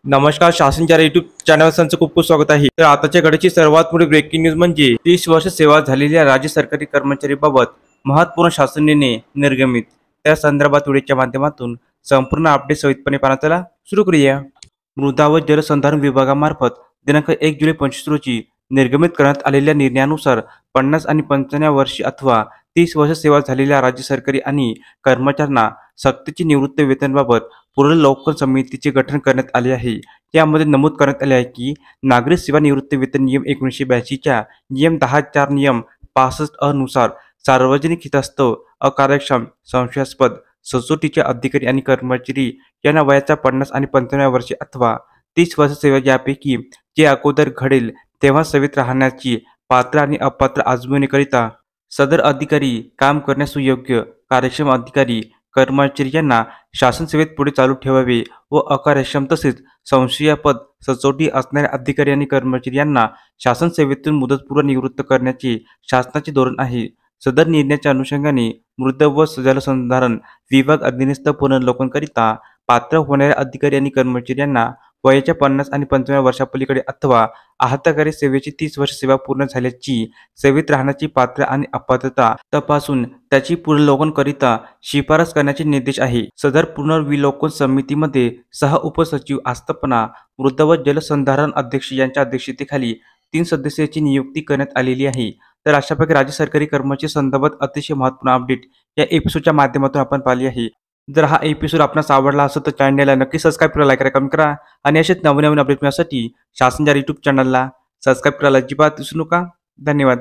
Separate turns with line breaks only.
नमस्कार. शासनच्या युट्यूब चॅनलचं खूप खूप स्वागत आहे. तर आताच्या घडीची सर्वात मोठी ब्रेकिंग न्यूज म्हणजे 30 वर्ष सेवा झालेल्या राज्य सरकारी कर्मचारीबाबत महत्त्वपूर्ण शासन निर्णय निर्गमित. त्या संदर्भात व्हिडिओच्या माध्यमातून संपूर्ण अपडेट सविस्तरपणे पाहण्याला सुरू करूया. मृदा व जलसंधारण विभागामार्फत दिनांक 1 जुलै 2025 रोजी निर्गमित करण्यात आलेल्या निर्णयानुसार 50 आणि 55 वर्षी अथवा 30 वर्ष सेवा झालेल्या राज्य सरकारी आणि कर्मचाऱ्यांना सक्तीची निवृत्ती वेतनाबाबत पुनर्वलोकन समितीचे गठन करण्यात आले आहे. यामध्ये नमूद करण्यात आले आहे की नागरी सेवा निवृत्ती वेतन नियम 1982 च्या नियम 10(4) नियम 65 अ नुसार सार्वजनिक हितास्तव अकार्यक्षम संशयास्पद सचोटीचे अधिकारी आणि कर्मचारी यांना वयाच्या 50 आणि 55 वर्षे अथवा 30 वर्ष सेवा यापैकी जे अगोदर घडेल तेव्हा सेवेत राहण्याची पात्र आणि अपात्र आजमावणीकरिता सदर अधिकारी काम करण्यास सुयोग्य कार्यक्षम अधिकारी कर्मचारी यांना शासन सेवेत पुढे चालू ठेवावे व अकार्यक्षम तसेच संशयास्पद सचोटी असणाऱ्या अधिकारी आणि कर्मचारी यांना शासन सेवेतून मुदतपूर्व निवृत्त करण्याचे शासनाचे धोरण आहे. सदर निर्णयाच्या अनुषंगाने मृदा व जलसंधारण विभाग अधीनस्थ पुनर्वलोकनकरिता पात्र होणाऱ्या अधिकारी आणि कर्मचारी यांना वयाच्या 50 आणि 55 वर्षापलीकडे अथवा आहतकारी सेवेची 30 वर्ष सेवा पूर्ण झाल्याची सेवेत राहण्याची पात्र आणि अपात्रता तपासून त्याची पुनर्वलोकनकरिता शिफारस करण्याचे निर्देश आहे. सदर पुनर्विलोकन समितीमध्ये उपसचिव आस्थापना मृदा व जलसंधारण अध्यक्ष यांच्या अध्यक्षतेखाली 3 सदस्यांची नियुक्ती करण्यात आलेली आहे. तर अशाप्रकारे राज्य सरकारी कर्मचारी संदर्भात अतिशय महत्त्वपूर्ण अपडेट या एपिसोडच्या माध्यमातून आपण पाहिली आहे. जर हा एपिसोड आपणास आवडला असेल तर चॅनलला नक्की सबस्क्राईब करा, लाईक करा, कमेंट करा आणि असेच नवीन अपडेट मिळण्यासाठी शासनच्या यूट्यूब चॅनलला सबस्क्राईब करायला अजिबात विसरू नका. धन्यवाद.